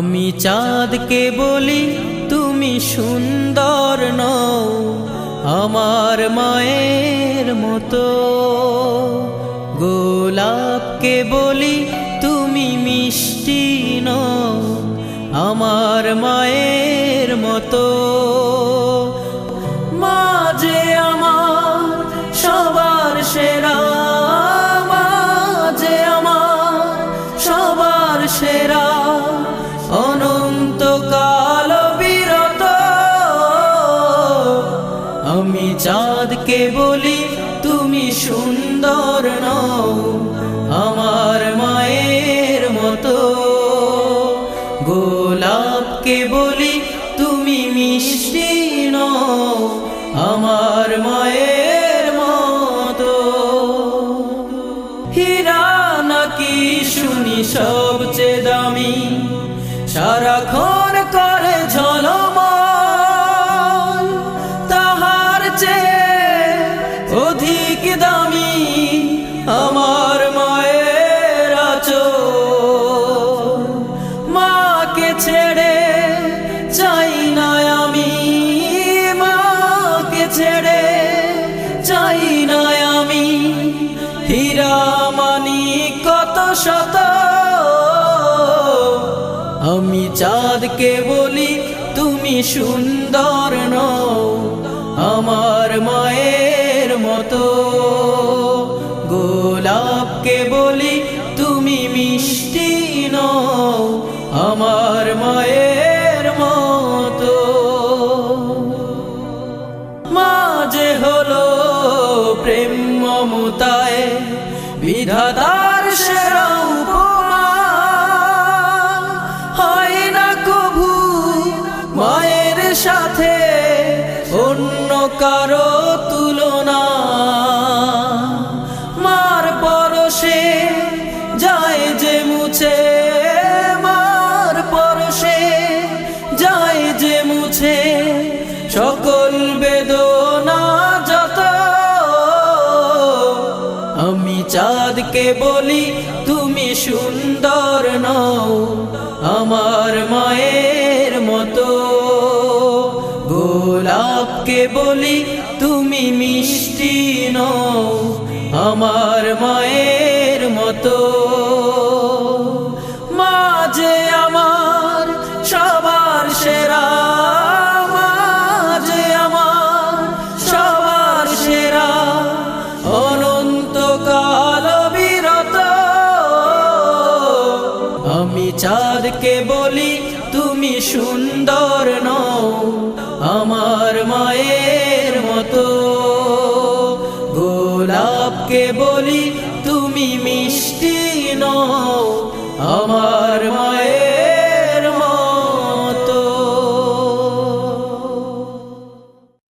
আমি চাঁদকে বলি তুমি সুন্দর নও আমার মায়ের মতো, গোলাপকে বলি তুমি মিষ্টি নও আমার মায়ের মতো। মা যে আমার সবার সেরা, মা যে আমার সবার সেরা, অনন্তকাল বিরত। আমি চাঁদকে বলি তুমি সুন্দর নও আমার মায়ের মতো, গোলাপকে বলি তুমি মিষ্টি নও আমার মায়ের মতো। হীরা নাকি শুনি সবচেয়ে দামি, সারাক্ষণ করে ঝলমল, তাহার চেয়ে অধিক দামি আমার মায়ের আঁচল। মাকে ছেড়ে চাই না আমি, মাকে ছেড়ে চাই না আমি, হীরা মানিক কত শত। আমি চাঁদকে বলি তুমি সুন্দর নও আমার মায়ের মতো, গোলাপকে বলি তুমি মিষ্টি নও আমার মায়ের মতো। মা যে হলো প্রেম মমতায় বিধাতার সেরা উপমা, হয় না কভু মায়ের সাথে অন্য কারো তুলনা। মার পরশে যায় যে মুছে, মার পরশে যায় যে মুছে সকল বেদনা যত। আমি চাঁদকে বলি তুমি সুন্দর নও আমার মায়ের মতো, গোলাপকে বলি তুমি মিষ্টি নও আমার মায়ের মতো। মা যে আমার সবার সেরা, মা যে আমার সবার সেরা, অনন্তকাল বিরত। আমি চাঁদকে বলি তুমি সুন্দর নও আমার মায়ের মতো, গোলাপকে বলি তুমি মিষ্টি নও আমার